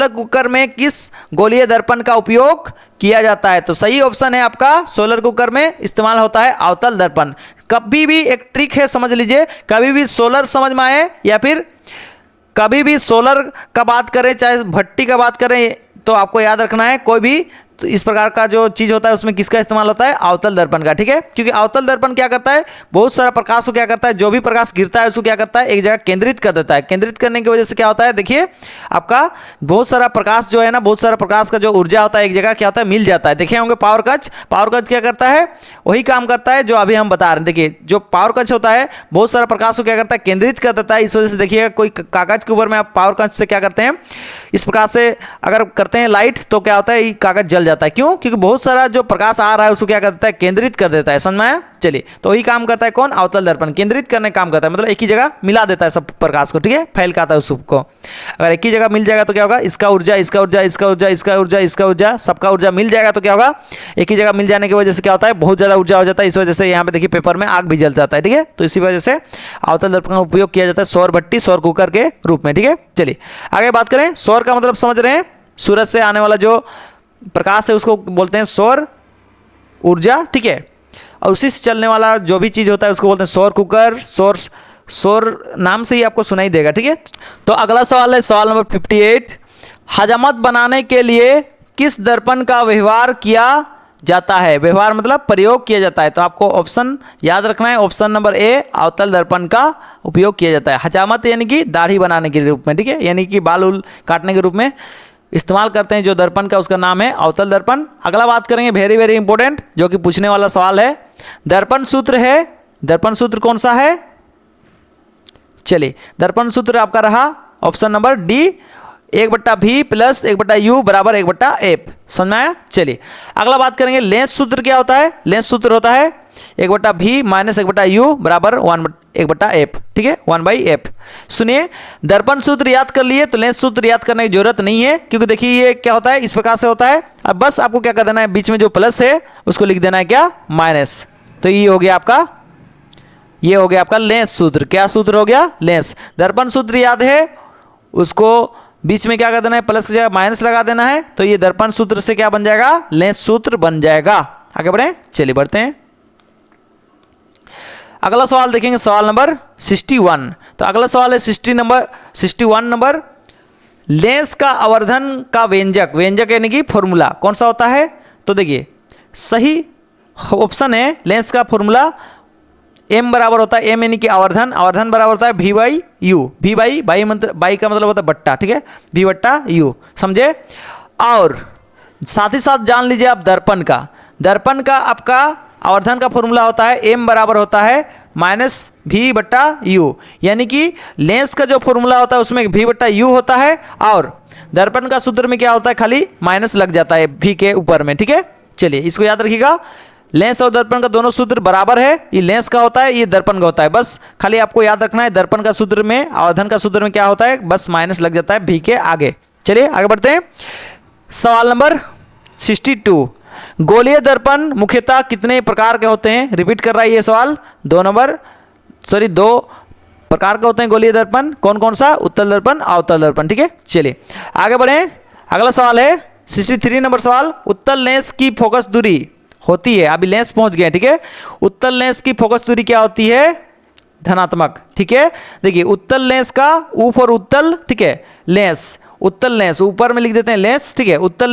कुकर में किस गोलीय दर्पण का उपयोग किया जाता है? तो सही ऑप्शन है आपका, सोलर कुकर में इस्तेमाल होता है अवतल दर्पण। कभी भी एक ट्रिक है, समझ लीजिए, कभी भी सोलर समझ में आए या फिर कभी भी सोलर का बात करें चाहे भट्टी का बात करें, तो आपको याद रखना है कोई भी तो इस प्रकार का जो चीज़ होता है उसमें किसका इस्तेमाल होता है? अवतल दर्पण का। ठीक है, क्योंकि अवतल दर्पण क्या करता है? बहुत सारा प्रकाश को क्या करता है? जो भी प्रकाश गिरता है उसको क्या करता है? एक जगह केंद्रित कर देता है। केंद्रित करने की वजह से क्या होता है? देखिए आपका बहुत सारा प्रकाश जो है ना, बहुत सारा प्रकाश का जो ऊर्जा होता है एक जगह क्या होता है? मिल जाता है। देखे होंगे पावर कच क्या करता है? वही काम करता है जो अभी हम बता रहे हैं। देखिए जो पावर कच होता है बहुत सारा प्रकाश को क्या करता है? केंद्रित कर देता है। इस वजह से देखिएगा कोई कागज के ऊपर में आप पावर कच से क्या करते हैं? इस प्रकार से अगर करते हैं लाइट तो क्या होता है? ये कागज जल जाता है। क्यों? क्योंकि बहुत सारा जो प्रकाश आ रहा है उसको क्या करता है? केंद्रित कर देता है। समझ में आया? चलिए, तो वही काम करता है कौन? अवतल दर्पण केंद्रित करने का काम करता है, मतलब एक ही जगह मिला देता है सब प्रकाश को। ठीक है, फैलकाता है उसको। अगर एक ही जगह मिल जाएगा तो क्या होगा? इसका ऊर्जा, इसका ऊर्जा, इसका ऊर्जा, इसका ऊर्जा, इसका ऊर्जा, सबका ऊर्जा मिल जाएगा तो क्या होगा? एक ही जगह मिल जाने की वजह से क्या होता है? बहुत ज़्यादा ऊर्जा हो जाता है। इस वजह से यहाँ पे देखिए पेपर में आग भी जल जाता है। ठीक है, तो इसी वजह से अवतल दर्पण का उपयोग किया जाता है सौर भट्टी, सौर कुकर के रूप में। ठीक है, चलिए आगे बात करें। सौर का मतलब समझ रहे हैं, सूरज से आने वाला जो प्रकाश है उसको बोलते हैं सौर ऊर्जा। ठीक है, और उसी से चलने वाला जो भी चीज़ होता है उसको बोलते हैं सौर कुकर। सौर नाम से ही आपको सुनाई देगा। ठीक है, तो अगला सवाल है सवाल नंबर 58। हजामत बनाने के लिए किस दर्पण का व्यवहार किया जाता है? व्यवहार मतलब प्रयोग किया जाता है। तो आपको ऑप्शन याद रखना है, ऑप्शन नंबर ए, अवतल दर्पण का उपयोग किया जाता है। हजामत यानी कि दाढ़ी बनाने के रूप में। ठीक है, यानी कि बाल उल काटने के रूप में इस्तेमाल करते हैं जो दर्पण का, उसका नाम है अवतल दर्पण। अगला बात करेंगे वेरी वेरी इंपॉर्टेंट, जो कि पूछने वाला सवाल है, दर्पण सूत्र है। दर्पण सूत्र कौन सा है? चलिए, दर्पण सूत्र आपका रहा option number D, 1/v plus 1/u बराबर 1/f। समझ में आया? चलिए अगला बात करेंगे लेंस सूत्र क्या होता है? लेंस सूत्र होता है 1/v माइनस 1/u बराबर 1/f। ठीक है, 1/f। सुनिए, दर्पण सूत्र याद कर लिए तो लेंस सूत्र याद करने की जरूरत नहीं है, क्योंकि देखिए ये क्या होता है? इस प्रकार से होता है। अब बस आपको क्या कर देना है? बीच में जो प्लस है उसको लिख देना है क्या? माइनस। तो ये हो गया आपका, ये हो गया आपका लेंस सूत्र। क्या सूत्र हो गया? लेंस। दर्पण सूत्र याद है, उसको बीच में क्या कर देना है? प्लस की जगह माइनस लगा देना है। तो ये दर्पण सूत्र से क्या बन जाएगा? लेंस सूत्र बन जाएगा। आगे बढ़े, चलिए बढ़ते हैं। अगला सवाल देखेंगे सवाल नंबर 61। तो अगला सवाल है 61 नंबर, लेंस का आवर्धन का व्यंजक, व्यंजक यानी कि फॉर्मूला कौन सा होता है? तो देखिए सही ऑप्शन है लेंस का फॉर्मूला m बराबर होता है, m यानी कि आवर्धन, आवर्धन बराबर होता है v by you, v by by का मतलब होता है बट्टा, ठीक है, v बट्टा यू, समझे। और साथ ही साथ जान लीजिए आप दर्पण का, दर्पण का आपका आवर्धन का फॉर्मूला होता है m बराबर होता है माइनस v बट्टा यू, यानी कि लेंस का जो फॉर्मूला होता है उसमें v बट्टा यू होता है और दर्पण का सूत्र में क्या होता है, खाली माइनस लग जाता है v के ऊपर में, ठीक है। चलिए इसको याद रखिएगा, लेंस और दर्पण का दोनों सूत्र बराबर है, ये लेंस का होता है, ये दर्पण का होता है, बस खाली आपको याद रखना है दर्पण का सूत्र में, आवर्धन का सूत्र में क्या होता है, बस माइनस लग जाता है v के आगे। चलिए आगे बढ़ते हैं। सवाल नंबर 62, गोलीय दर्पण मुख्यतः कितने प्रकार के होते हैं? रिपीट कर रहा है ये सवाल, दो प्रकार के होते हैं गोलीय दर्पण, कौन कौन सा? उत्तल दर्पण, अवतल दर्पण, ठीक है। चलिए आगे बढ़ें, अगला सवाल है 63 नंबर सवाल, उत्तल लेंस की फोकस दूरी होती है, अभी लेंस पहुंच गए, ठीक है, उत्तल लेंस की फोकस दूरी क्या होती है? धनात्मक, ठीक है। देखिए उत्तल लेंस का ऊ फॉर उत्तल, ठीक है, लेंस, उत्तल लेंस ऊपर में लिख देते हैं लेंस, ठीक है, उत्तल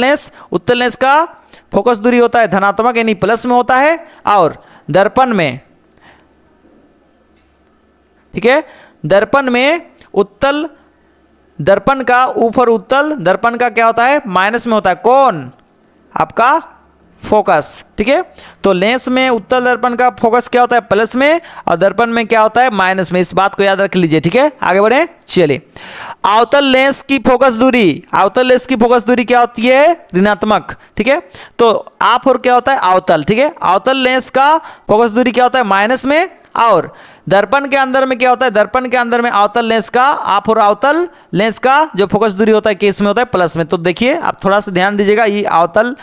लेंस का फोकस दूरी होता है धनात्मक यानी प्लस में होता है, और दर्पण में, ठीक है, दर्पण में उत्तल, दर्पण का ऊपर उत्तल, दर्पण का क्या होता है? माइनस में होता है, कौन? आपका फोकस, ठीक है। तो लेंस में उत्तल दर्पण का फोकस क्या होता है? प्लस में, और दर्पण में क्या होता है? माइनस में, इस बात को याद रख लीजिए, ठीक है। आगे बढ़े, चलिए अवतल लेंस की फोकस दूरी, अवतल लेंस की फोकस दूरी क्या होती है? ऋणात्मक, ठीक है। तो आप और क्या होता है? अवतल, ठीक है, अवतल लेंस का फोकस दूरी क्या होता है? माइनस में, और दर्पण के अंदर में क्या होता है? दर्पण के अंदर में अवतल लेंस का, आप और अवतल लेंस का जो फोकस दूरी होता है केस में होता है प्लस में। तो देखिए आप थोड़ा सा ध्यान दीजिएगा, ये अवतल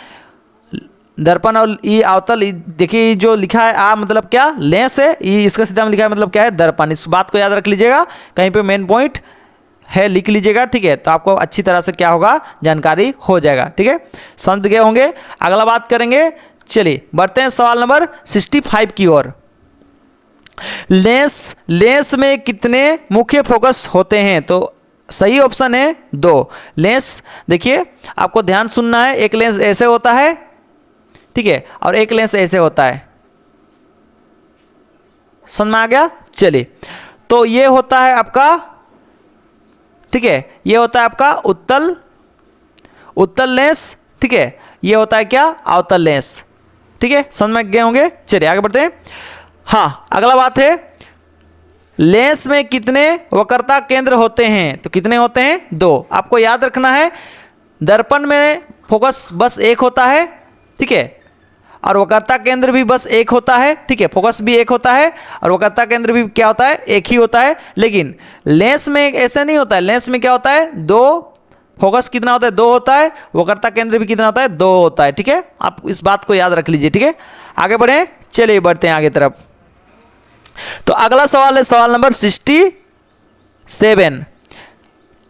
दर्पण और ये अवतल, देखिए जो लिखा है आ मतलब क्या? लेंस है, ये इसका सीधा में लिखा है मतलब क्या है? दर्पण। इस बात को याद रख लीजिएगा, कहीं पे मेन पॉइंट है लिख लीजिएगा, ठीक है, तो आपको अच्छी तरह से क्या होगा? जानकारी हो जाएगा, ठीक है, समझ गए होंगे। अगला बात करेंगे, चलिए बढ़ते हैं सवाल नंबर 65 की ओर। लेंस में कितने मुख्य फोकस होते हैं? तो सही ऑप्शन है 2 लेंस। देखिए आपको ध्यान सुनना है, एक लेंस ऐसे होता है, ठीक है, और एक लेंस ऐसे होता है, समझ में आ गया। चलिए तो ये होता है आपका, ठीक है, ये होता है आपका उत्तल लेंस, ठीक है, ये होता है क्या? अवतल लेंस, ठीक है, समझ में गए होंगे। चलिए आगे बढ़ते हैं। हाँ अगला बात है, लेंस में कितने वक्रता केंद्र होते हैं? तो कितने होते हैं? 2। आपको याद रखना है दर्पण में फोकस बस एक होता है, ठीक है, और वक्रता केंद्र भी बस एक होता है, ठीक है, फोकस भी एक होता है और वक्रता केंद्र भी क्या होता है? एक ही होता है। लेकिन लेंस में ऐसा नहीं होता है, लेंस में क्या होता है? 2 फोकस कितना होता है? 2 होता है, वक्रता केंद्र भी कितना होता है? 2 होता है, ठीक है, आप इस बात को याद रख लीजिए, ठीक है। आगे बढ़े, चलिए बढ़ते हैं आगे तरफ। तो अगला सवाल है सवाल नंबर 67,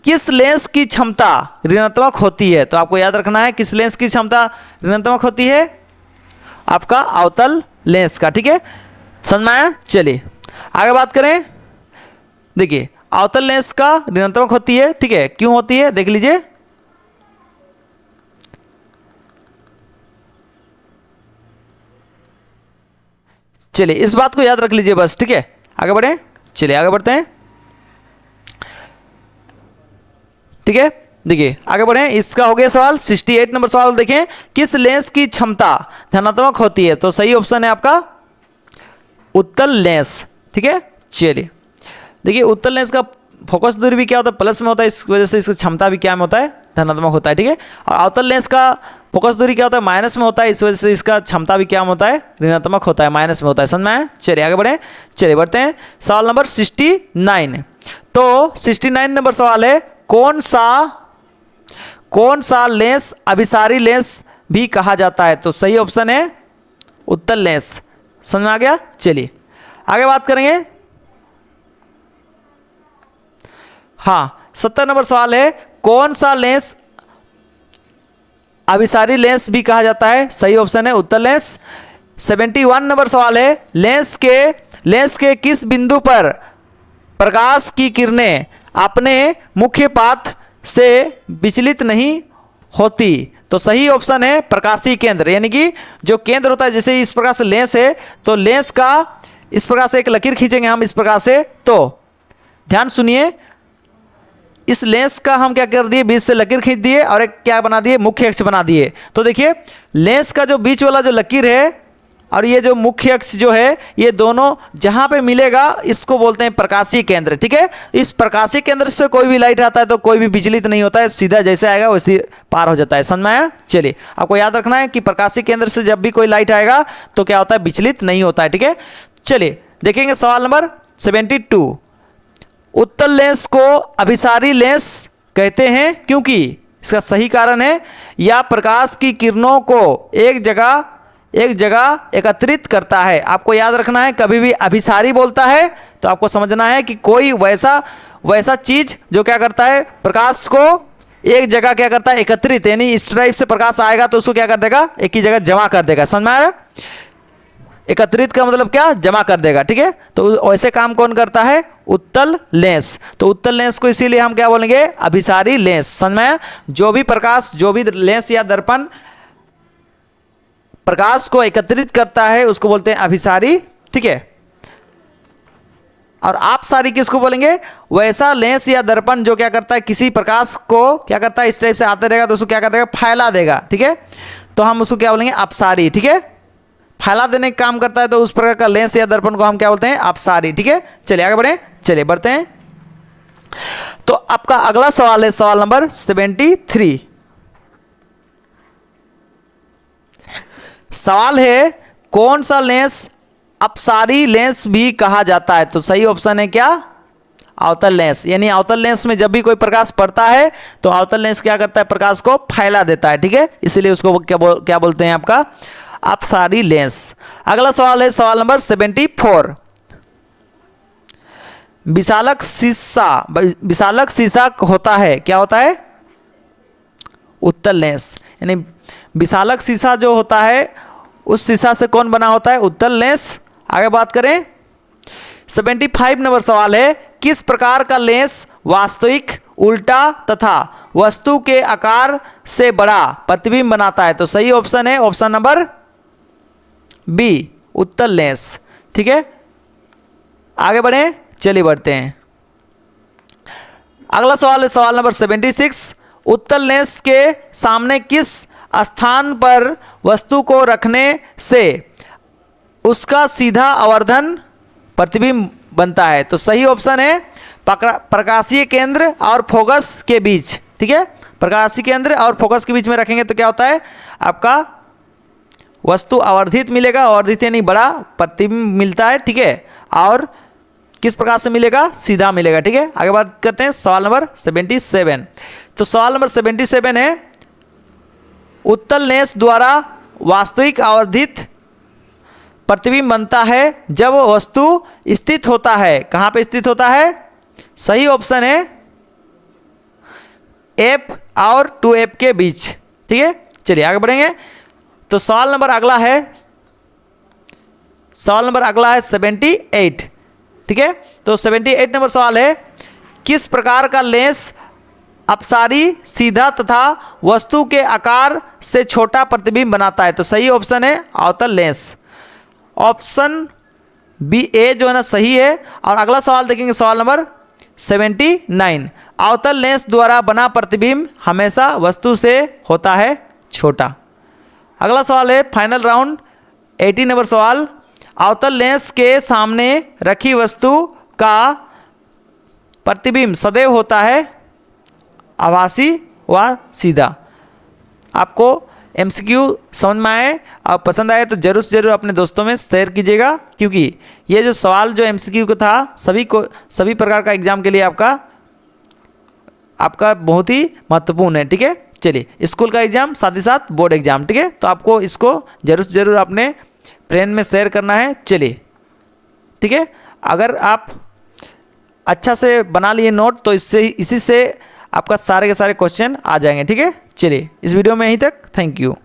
किस लेंस की क्षमता ऋणात्मक होती है? तो आपको याद रखना है किस लेंस की क्षमता ऋणात्मक होती है? आपका अवतल लेंस का, ठीक है, समझ में आया। चलिए आगे बात करें। देखिए अवतल लेंस का ऋणात्मक होती है, ठीक है, क्यों होती है देख लीजिए। चलिए इस बात को याद रख लीजिए बस, ठीक है, आगे बढ़े। चलिए आगे बढ़ते हैं, ठीक है। देखिए आगे बढ़े, इसका हो गया सवाल 68 नंबर सवाल। देखें किस लेंस की क्षमता धनात्मक होती है? तो सही ऑप्शन है आपका उत्तल लेंस, ठीक है। चलिए देखिए उत्तल लेंस का फोकस दूरी भी क्या होता है? प्लस में होता है, इस वजह से इसकी क्षमता भी क्या में होता है? धनात्मक होता है, ठीक है। और अवतल लेंस का फोकस दूरी क्या होता है? माइनस में होता है, इस वजह से इसका क्षमता भी क्या में होता है? ऋणात्मक होता है, माइनस में होता है, समझ में आया। चलिए आगे बढ़े, चलिए बढ़ते हैं सवाल नंबर 69। तो 69 नंबर सवाल है, कौन सा लेंस अभिसारी लेंस भी कहा जाता है? तो सही ऑप्शन है उत्तल लेंस, समझ में आ गया। चलिए आगे बात करेंगे। हाँ 70 नंबर सवाल है, कौन सा लेंस अभिसारी लेंस भी कहा जाता है? सही ऑप्शन है उत्तल लेंस। 71 नंबर सवाल है, लेंस के किस बिंदु पर प्रकाश की किरणें अपने मुख्य पाथ से विचलित नहीं होती। तो सही ऑप्शन है प्रकाशीय केंद्र, यानी कि जो केंद्र होता है, जैसे इस प्रकार से लेंस है तो लेंस का इस प्रकार से एक लकीर खींचेंगे हम इस प्रकार से, तो ध्यान सुनिए, इस लेंस का हम क्या कर दिए, बीच से लकीर खींच दिए और एक क्या बना दिए, मुख्य अक्ष बना दिए। तो देखिए लेंस का जो बीच वाला जो लकीर है और ये जो मुख्य अक्ष जो है, ये दोनों जहां पे मिलेगा इसको बोलते हैं प्रकाशीय केंद्र। ठीक है, इस प्रकाशीय केंद्र से कोई भी लाइट आता है तो कोई भी विचलित नहीं होता है, सीधा जैसे आएगा वैसे पार हो जाता है। समझ में आया? चलिए, आपको याद रखना है कि प्रकाशीय केंद्र से जब भी कोई लाइट आएगा तो क्या होता है, विचलित नहीं होता है। ठीक है, चलिए देखेंगे सवाल नंबर 72। उत्तल लेंस को अभिसारी लेंस कहते हैं क्योंकि, इसका सही कारण है, यह प्रकाश की किरणों को एक जगह एकत्रित करता है। आपको याद रखना है, कभी भी अभिसारी बोलता है तो आपको समझना है कि कोई वैसा चीज जो क्या करता है, प्रकाश को एक जगह क्या करता है, एकत्रित, यानी इस टाइप से प्रकाश आएगा तो उसको क्या कर देगा, एक ही जगह जमा कर देगा। समझ में आ रहा है? एकत्रित का मतलब क्या, जमा कर देगा। ठीक है, तो वैसे काम कौन करता है, उत्तल लेंस। तो उत्तल लेंस को इसीलिए हम क्या बोलेंगे, अभिसारी लेंस। समझ में आया? जो भी प्रकाश, जो भी लेंस या दर्पण प्रकाश को एकत्रित करता है उसको बोलते हैं अभिसारी। ठीक है, और आपसारी किसको बोलेंगे, वैसा लेंस या दर्पण जो क्या करता है, किसी प्रकाश को क्या करता है, इस टाइप से आते रहेगा तो उसको क्या कर देगा, फैला देगा। ठीक है, तो हम उसको क्या बोलेंगे, अपसारी। ठीक है, फैला देने का काम करता है तो उस प्रकार का लेंस या दर्पण को हम क्या बोलते हैं, अपसारी। ठीक है, चलिए आगे बढ़े, चलिए बढ़ते हैं। तो आपका अगला सवाल है सवाल नंबर 73। सवाल है, कौन सा लेंस अपसारी लेंस भी कहा जाता है? तो सही ऑप्शन है क्या, अवतल लेंस। यानी अवतल लेंस में जब भी कोई प्रकाश पड़ता है तो अवतल लेंस क्या करता है, प्रकाश को फैला देता है। ठीक है, इसलिए उसको क्या बोलते हैं, आपका अपसारी लेंस। अगला सवाल है सवाल नंबर 74। विशालक शीशा होता है, क्या होता है, उत्तल लेंस। यानी विशालक शीशा जो होता है उस शीशा से कौन बना होता है, उत्तल लेंस। आगे बात करें, 75 नंबर सवाल है, किस प्रकार का लेंस वास्तविक, उल्टा तथा वस्तु के आकार से बड़ा प्रतिबिंब बनाता है? तो सही ऑप्शन है ऑप्शन नंबर बी, उत्तल लेंस। ठीक है, आगे बढ़े, चलिए बढ़ते हैं। अगला सवाल है सवाल नंबर 76। उत्तल लेंस के सामने किस स्थान पर वस्तु को रखने से उसका सीधा आवर्धन प्रतिबिंब बनता है? तो सही ऑप्शन है प्रकाशीय केंद्र और फोकस के बीच। ठीक है, प्रकाशीय केंद्र और फोकस के बीच में रखेंगे तो क्या होता है, आपका वस्तु आवर्धित मिलेगा, आवर्धित यानी बड़ा प्रतिबिंब मिलता है। ठीक है, और किस प्रकार से मिलेगा, सीधा मिलेगा। ठीक है, आगे बात करते हैं सवाल नंबर 77। तो सवाल नंबर 77 है, उत्तल लेंस द्वारा वास्तविक आवर्धित प्रतिबिंब बनता है जब वस्तु स्थित होता है। कहाँ पे स्थित होता है? सही ऑप्शन है एफ और 2F के बीच। ठीक है, चलिए आगे बढ़ेंगे। तो सवाल नंबर अगला है 78। ठीक है, तो 78 नंबर सवाल है, किस प्रकार का लेंस अपसारी, सीधा तथा वस्तु के आकार से छोटा प्रतिबिंब बनाता है? तो सही ऑप्शन है अवतल लेंस। ऑप्शन बी ए जो है ना सही है। और अगला सवाल देखेंगे सवाल नंबर 79। अवतल लेंस द्वारा बना प्रतिबिंब हमेशा वस्तु से होता है छोटा। अगला सवाल है फाइनल राउंड 80 नंबर सवाल, अवतल लेंस के सामने रखी वस्तु का प्रतिबिंब सदैव होता है आभासी व सीधा। आपको MCQ समझ में आए और पसंद आए तो जरूर से जरूर अपने दोस्तों में शेयर कीजिएगा, क्योंकि ये जो सवाल जो MCQ का था सभी प्रकार का एग्जाम के लिए आपका बहुत ही महत्वपूर्ण है। ठीक है, चलिए स्कूल का एग्जाम साथ ही साथ बोर्ड एग्जाम। ठीक है, तो आपको इसको जरूर से जरूर अपने फ्रेंड में शेयर करना है। चलिए ठीक है, अगर आप अच्छा से बना लिए नोट तो इसी से आपका सारे के सारे क्वेश्चन आ जाएंगे। ठीक है, चलिए इस वीडियो में यहीं तक, थैंक यू।